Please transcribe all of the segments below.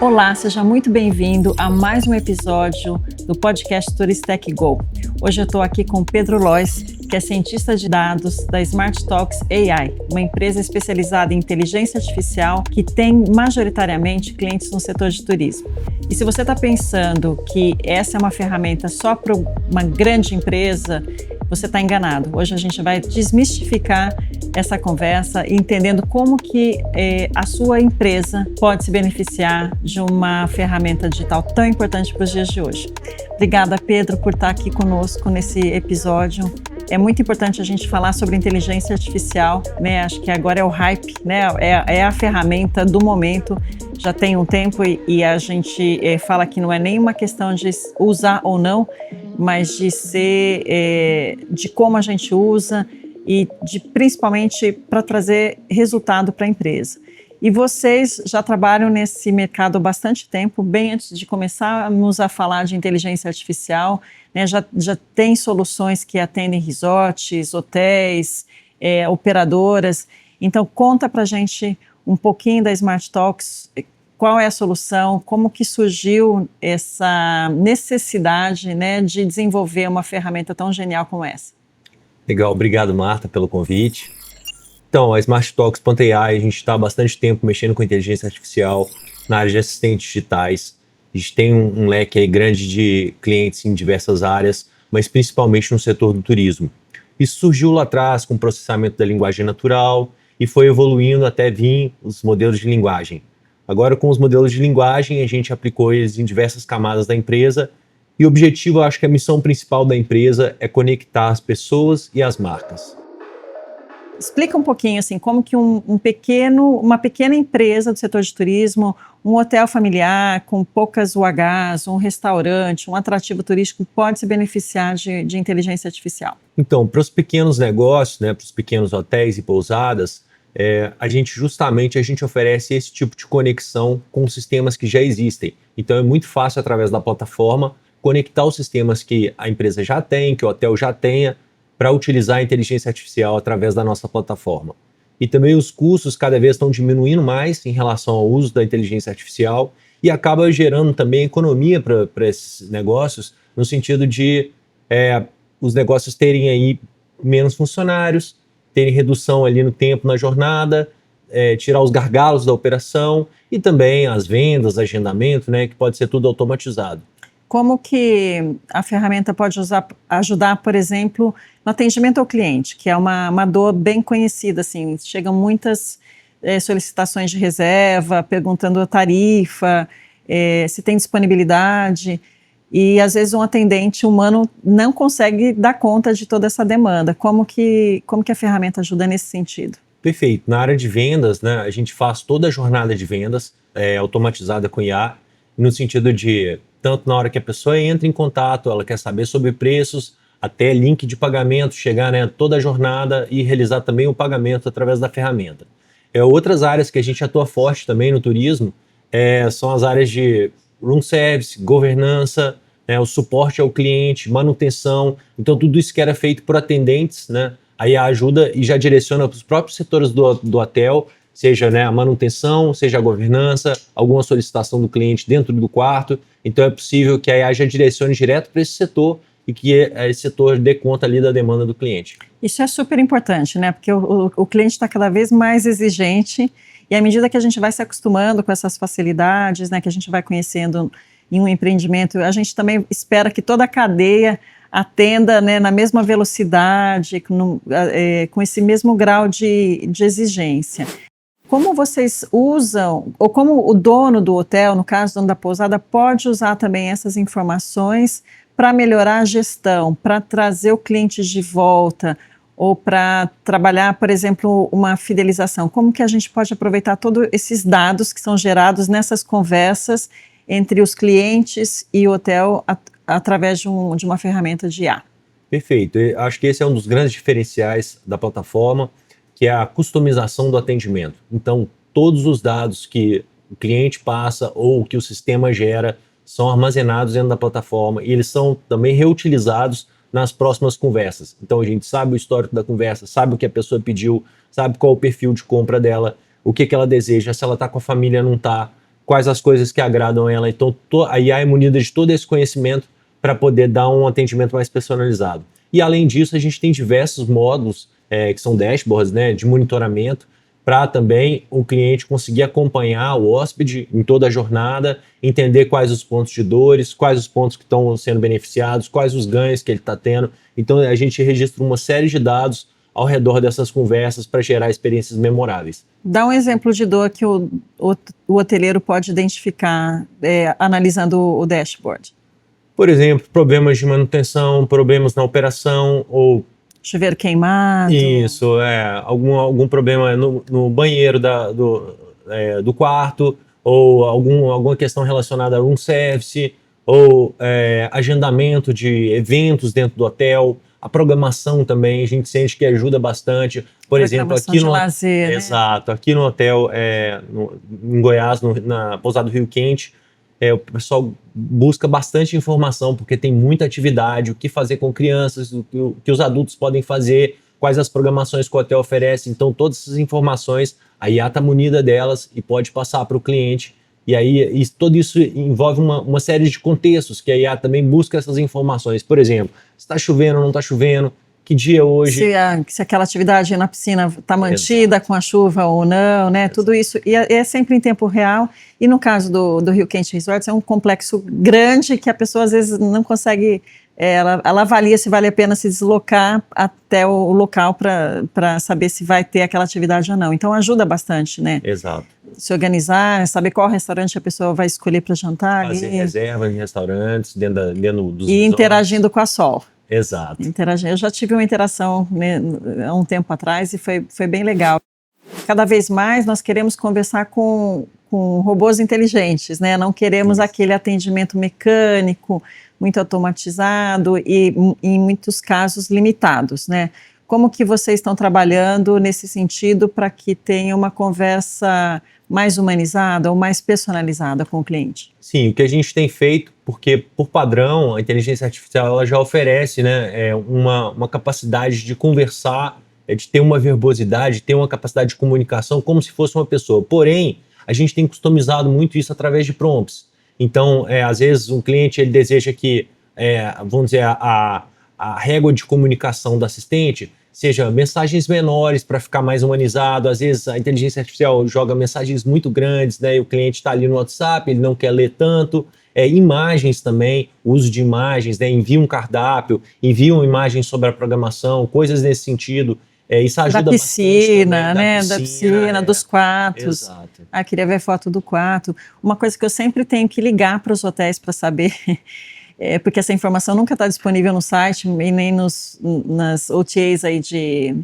Olá, seja muito bem-vindo a mais um episódio do podcast Turistec Go. Hoje eu estou aqui com o Pedro Lois, que é cientista de dados da Smart Talks AI, uma empresa especializada em inteligência artificial que tem majoritariamente clientes no setor de turismo. E se você está pensando que essa é uma ferramenta só para uma grande empresa, você está enganado. Hoje a gente vai desmistificar essa conversa, entendendo como que a sua empresa pode se beneficiar de uma ferramenta digital tão importante para os dias de hoje. Obrigada, Pedro, por estar aqui conosco nesse episódio. É muito importante a gente falar sobre inteligência artificial, né? Acho que agora é o hype, né? É a ferramenta do momento. Já tem um tempo e a gente fala que não é nem uma questão de usar ou não, mas de ser, de como a gente usa e principalmente para trazer resultado para a empresa. E vocês já trabalham nesse mercado há bastante tempo, bem antes de começarmos a falar de inteligência artificial, né, já tem soluções que atendem resorts, hotéis, operadoras. Então, conta para a gente um pouquinho da Smart Talks, qual é a solução, como que surgiu essa necessidade, né, de desenvolver uma ferramenta tão genial como essa. Legal, obrigado, Marta, pelo convite. Então, a SmartTalks.ai, a gente está há bastante tempo mexendo com inteligência artificial na área de assistentes digitais. A gente tem um leque aí grande de clientes em diversas áreas, mas principalmente no setor do turismo. Isso surgiu lá atrás com o processamento da linguagem natural e foi evoluindo até vir os modelos de linguagem. Agora, com os modelos de linguagem, a gente aplicou eles em diversas camadas da empresa e o objetivo, eu acho que a missão principal da empresa é conectar as pessoas e as marcas. Explica um pouquinho assim, como que uma pequena empresa do setor de turismo, um hotel familiar com poucas UHs, um restaurante, um atrativo turístico pode se beneficiar de inteligência artificial. Então, para os pequenos negócios, né, para os pequenos hotéis e pousadas, a gente oferece esse tipo de conexão com sistemas que já existem. Então é muito fácil, através da plataforma, conectar os sistemas que a empresa já tem, que o hotel já tenha, para utilizar a inteligência artificial através da nossa plataforma. E também os custos cada vez estão diminuindo mais em relação ao uso da inteligência artificial e acaba gerando também economia para esses negócios, no sentido de os negócios terem aí menos funcionários, terem redução ali no tempo na jornada, tirar os gargalos da operação e também as vendas, agendamento, né, que pode ser tudo automatizado. Como que a ferramenta pode ajudar, por exemplo, no atendimento ao cliente, que é uma dor bem conhecida, assim, chegam muitas solicitações de reserva, perguntando a tarifa, se tem disponibilidade, e às vezes um atendente humano não consegue dar conta de toda essa demanda. Como que a ferramenta ajuda nesse sentido? Perfeito. Na área de vendas, né, a gente faz toda a jornada de vendas automatizada com IA, no sentido de, tanto na hora que a pessoa entra em contato, ela quer saber sobre preços, até link de pagamento, chegar, né, toda a jornada e realizar também o pagamento através da ferramenta. Outras áreas que a gente atua forte também no turismo são as áreas de room service, governança, né, o suporte ao cliente, manutenção. Então tudo isso que era feito por atendentes, né, aí ajuda e já direciona para os próprios setores do hotel, seja, né, a manutenção, seja a governança, alguma solicitação do cliente dentro do quarto. Então é possível que a IA já direcione direto para esse setor e que esse setor dê conta ali da demanda do cliente. Isso é super importante, né? Porque o cliente está cada vez mais exigente e à medida que a gente vai se acostumando com essas facilidades, né, que a gente vai conhecendo em um empreendimento, a gente também espera que toda a cadeia atenda, né, na mesma velocidade, com esse mesmo grau de exigência. Como vocês usam, ou como o dono do hotel, no caso, o dono da pousada, pode usar também essas informações para melhorar a gestão, para trazer o cliente de volta, ou para trabalhar, por exemplo, uma fidelização? Como que a gente pode aproveitar todos esses dados que são gerados nessas conversas entre os clientes e o hotel através de uma ferramenta de IA? Perfeito. Eu acho que esse é um dos grandes diferenciais da plataforma, que é a customização do atendimento. Então, todos os dados que o cliente passa ou que o sistema gera são armazenados dentro da plataforma e eles são também reutilizados nas próximas conversas. Então, a gente sabe o histórico da conversa, sabe o que a pessoa pediu, sabe qual é o perfil de compra dela, o que ela deseja, se ela está com a família, não está, quais as coisas que agradam ela. Então, a IA é munida de todo esse conhecimento para poder dar um atendimento mais personalizado. E, além disso, a gente tem diversos módulos, que são dashboards, né, de monitoramento, para também o cliente conseguir acompanhar o hóspede em toda a jornada, entender quais os pontos de dores, quais os pontos que estão sendo beneficiados, quais os ganhos que ele está tendo. Então, a gente registra uma série de dados ao redor dessas conversas para gerar experiências memoráveis. Dá um exemplo de dor que o hoteleiro pode identificar analisando o dashboard. Por exemplo, problemas de manutenção, problemas na operação ou... Chuveiro queimado. Isso, algum problema no banheiro do quarto, ou alguma questão relacionada a room service, ou agendamento de eventos dentro do hotel. A programação também, a gente sente que ajuda bastante. Por exemplo, aqui no lazer, exato, aqui no hotel em Goiás, na Pousada do Rio Quente, o pessoal busca bastante informação, porque tem muita atividade, o que fazer com crianças, o que os adultos podem fazer, quais as programações que o hotel oferece. Então, todas essas informações, a IA está munida delas e pode passar para o cliente. E aí, tudo isso envolve uma série de contextos, que a IA também busca essas informações. Por exemplo, se está chovendo ou não está chovendo, que dia hoje... Se aquela atividade na piscina está mantida, exato, com a chuva ou não, né? Exato. Tudo isso. E é sempre em tempo real. E no caso do Rio Quente Resorts, é um complexo grande que a pessoa às vezes não consegue... Ela avalia se vale a pena se deslocar até o local para saber se vai ter aquela atividade ou não. Então ajuda bastante, né? Exato. Se organizar, saber qual restaurante a pessoa vai escolher para jantar. Fazer reserva em restaurantes, dentro dos E interagindo com a Sol. Exato. Eu já tive uma interação, né, há um tempo atrás e foi bem legal. Cada vez mais nós queremos conversar com robôs inteligentes, né? Não queremos aquele atendimento mecânico, muito automatizado e, em muitos casos, limitados, né? Como que vocês estão trabalhando nesse sentido para que tenha uma conversa mais humanizada ou mais personalizada com o cliente? Sim, o que a gente tem feito, porque por padrão a inteligência artificial ela já oferece, né, uma capacidade de conversar, de ter uma verbosidade, de ter uma capacidade de comunicação como se fosse uma pessoa. Porém, a gente tem customizado muito isso através de prompts. Então, às vezes um cliente ele deseja que, vamos dizer, a régua de comunicação do assistente seja mensagens menores para ficar mais humanizado. Às vezes a inteligência artificial joga mensagens muito grandes, né? E o cliente está ali no WhatsApp, ele não quer ler tanto. Imagens também, uso de imagens, né? Envia um cardápio, envia uma imagem sobre a programação, coisas nesse sentido. Isso ajuda da piscina, bastante né? Da piscina, dos quartos. Exato. Queria ver foto do quarto. Uma coisa que eu sempre tenho que ligar para os hotéis para saber... porque essa informação nunca está disponível no site e nem nas OTAs aí de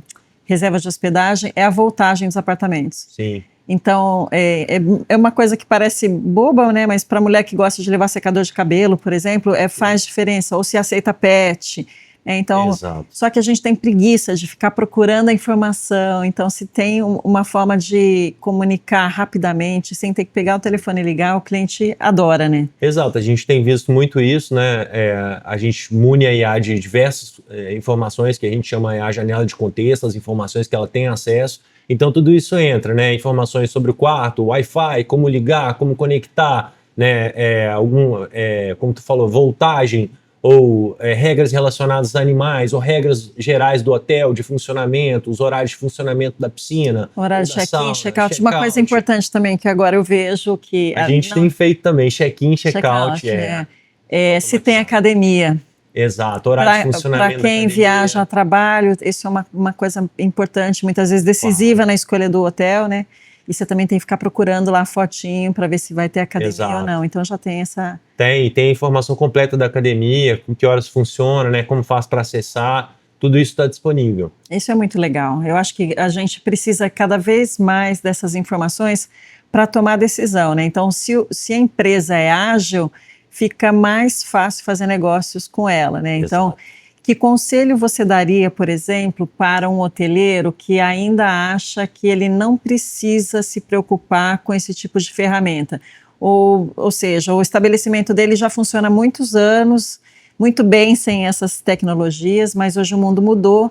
reserva de hospedagem, é a voltagem dos apartamentos. Sim. Então, é uma coisa que parece boba, né? Mas para a mulher que gosta de levar secador de cabelo, por exemplo, faz diferença. Ou se aceita pet. Então, exato. Só que a gente tem preguiça de ficar procurando a informação. Então, se tem uma forma de comunicar rapidamente, sem ter que pegar o telefone e ligar, o cliente adora, né? Exato, a gente tem visto muito isso, né? A gente mune a IA de diversas informações que a gente chama a janela de contexto, as informações que ela tem acesso. Então, tudo isso entra, né? Informações sobre o quarto, Wi-Fi, como ligar, como conectar, né? Como tu falou, voltagem, ou regras relacionadas a animais, ou regras gerais do hotel, de funcionamento, os horários de funcionamento da piscina. Horário de check-in, check-out. Uma coisa importante também que agora eu vejo que... A gente tem feito também check-in, check-out. Se tem academia. Exato, horário de funcionamento. Para quem viaja a trabalho, isso é uma coisa importante, muitas vezes decisiva na escolha do hotel, né? E você também tem que ficar procurando lá a fotinho para ver se vai ter academia ou não. Então já tem essa... Tem a informação completa da academia, com que horas funciona, né? Como faz para acessar. Tudo isso está disponível. Isso é muito legal. Eu acho que a gente precisa cada vez mais dessas informações para tomar decisão, né? Então, se a empresa é ágil, fica mais fácil fazer negócios com ela, né? Então, exato. Que conselho você daria, por exemplo, para um hoteleiro que ainda acha que ele não precisa se preocupar com esse tipo de ferramenta? Ou seja, o estabelecimento dele já funciona há muitos anos, muito bem sem essas tecnologias, mas hoje o mundo mudou.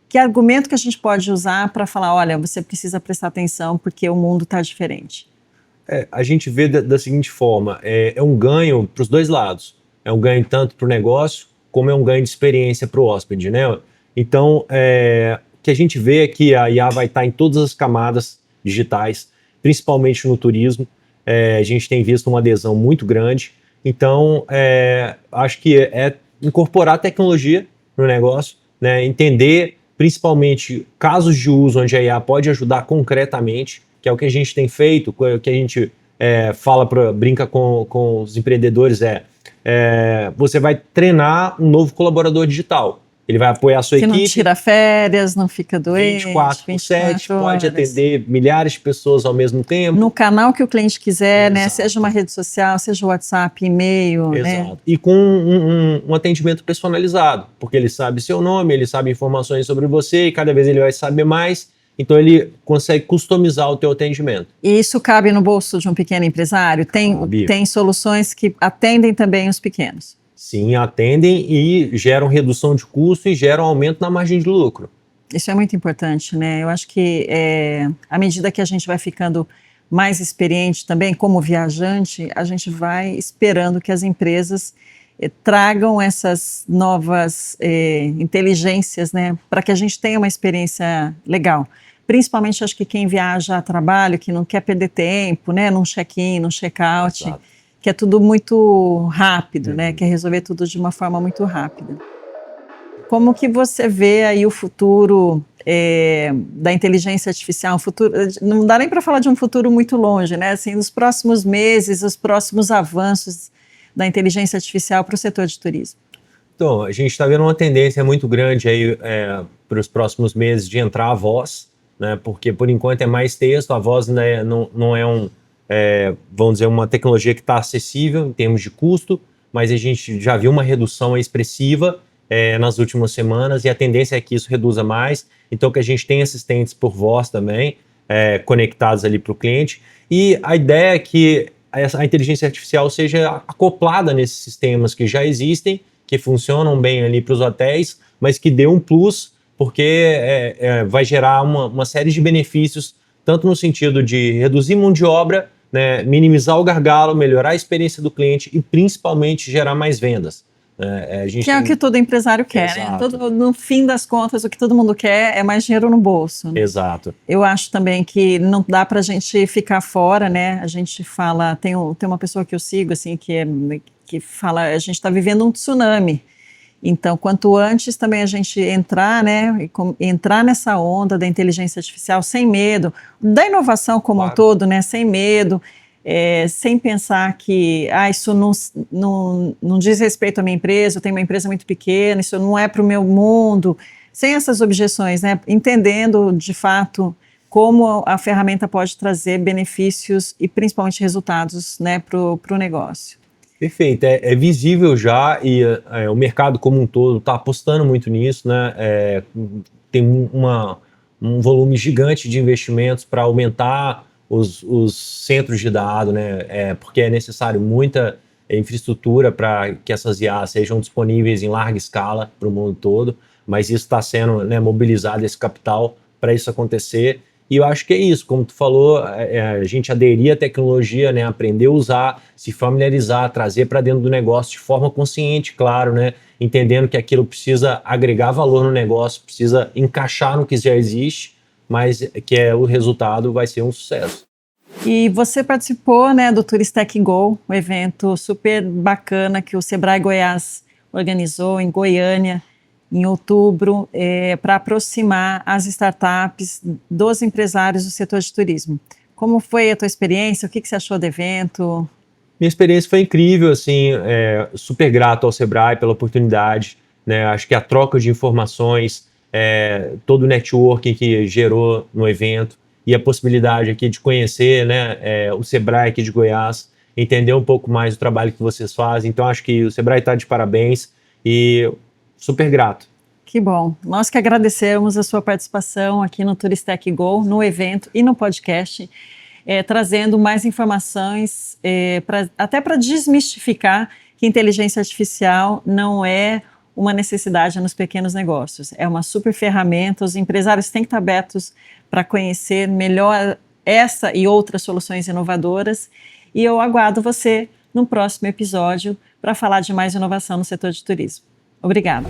Que argumento que a gente pode usar para falar, olha, você precisa prestar atenção porque o mundo está diferente? A gente vê da seguinte forma, é um ganho para os dois lados. É um ganho tanto para o negócio, como é um ganho de experiência para o hóspede, né? Então, o que a gente vê é que a IA vai estar em todas as camadas digitais, principalmente no turismo. A gente tem visto uma adesão muito grande. Então, acho que é incorporar tecnologia no negócio, né? Entender principalmente casos de uso onde a IA pode ajudar concretamente, que é o que a gente tem feito, o que a gente brinca com os empreendedores, você vai treinar um novo colaborador digital. Ele vai apoiar a sua equipe. Que não tira férias, não fica doente. 24/7, pode atender milhares de pessoas ao mesmo tempo. No canal que o cliente quiser, né? Seja uma rede social, seja o WhatsApp, e-mail. Exato. Né? E com um atendimento personalizado, porque ele sabe seu nome, ele sabe informações sobre você e cada vez ele vai saber mais. Então ele consegue customizar o teu atendimento. E isso cabe no bolso de um pequeno empresário? Tem soluções que atendem também os pequenos? Sim, atendem e geram redução de custo e geram aumento na margem de lucro. Isso é muito importante, né? Eu acho que à medida que a gente vai ficando mais experiente também, como viajante, a gente vai esperando que as empresas tragam essas novas inteligências, né? Para que a gente tenha uma experiência legal. Principalmente, acho que quem viaja a trabalho, que não quer perder tempo, né? Num check-in, num check-out. Exato. Que é tudo muito rápido, né? Quer resolver tudo de uma forma muito rápida. Como que você vê aí o futuro da inteligência artificial? O futuro, não dá nem para falar de um futuro muito longe, né? Assim, nos próximos meses, os próximos avanços da inteligência artificial para o setor de turismo. Então, a gente está vendo uma tendência muito grande aí para os próximos meses de entrar a voz, né? Porque por enquanto é mais texto, a voz né, não é vamos dizer, uma tecnologia que está acessível em termos de custo, mas a gente já viu uma redução expressiva nas últimas semanas e a tendência é que isso reduza mais. Então, que a gente tem assistentes por voz também, conectados ali para o cliente. E a ideia é que a inteligência artificial seja acoplada nesses sistemas que já existem, que funcionam bem ali para os hotéis, mas que dê um plus, porque vai gerar uma série de benefícios, tanto no sentido de reduzir mão de obra, né, minimizar o gargalo, melhorar a experiência do cliente e principalmente gerar mais vendas. Que é o que todo empresário quer, né? No fim das contas, o que todo mundo quer é mais dinheiro no bolso. Né? Exato. Eu acho também que não dá para a gente ficar fora, né? A gente fala, tem uma pessoa que eu sigo, assim, que fala, a gente está vivendo um tsunami. Então, quanto antes também a gente entrar, né, entrar nessa onda da inteligência artificial sem medo, da inovação como um todo, né, sem medo, sem pensar que isso não diz respeito à minha empresa, eu tenho uma empresa muito pequena, isso não é para o meu mundo, sem essas objeções, né, entendendo de fato como a ferramenta pode trazer benefícios e principalmente resultados, né, para o negócio. Perfeito, é visível já e o mercado como um todo está apostando muito nisso, né? Tem um volume gigante de investimentos para aumentar os centros de dados, né? Porque é necessário muita infraestrutura para que essas IAs sejam disponíveis em larga escala para o mundo todo, mas isso está sendo, né, mobilizado, esse capital, para isso acontecer. E eu acho que é isso, como tu falou, a gente aderir à tecnologia, né, aprender a usar, se familiarizar, trazer para dentro do negócio de forma consciente, claro, né, entendendo que aquilo precisa agregar valor no negócio, precisa encaixar no que já existe, mas que o resultado vai ser um sucesso. E você participou, né, do Turistec Go, um evento super bacana que o Sebrae Goiás organizou em Goiânia, em outubro, para aproximar as startups dos empresários do setor de turismo. Como foi a tua experiência? O que você achou do evento? Minha experiência foi incrível, assim, super grato ao Sebrae pela oportunidade, né? Acho que a troca de informações, todo o networking que gerou no evento e a possibilidade aqui de conhecer, né, o Sebrae aqui de Goiás, entender um pouco mais do trabalho que vocês fazem. Então, acho que o Sebrae está de parabéns e super grato. Que bom. Nós que agradecemos a sua participação aqui no Turistec Go, no evento e no podcast, trazendo mais informações, até para desmistificar que inteligência artificial não é uma necessidade nos pequenos negócios. É uma super ferramenta, os empresários têm que estar abertos para conhecer melhor essa e outras soluções inovadoras. E eu aguardo você no próximo episódio para falar de mais inovação no setor de turismo. Obrigada.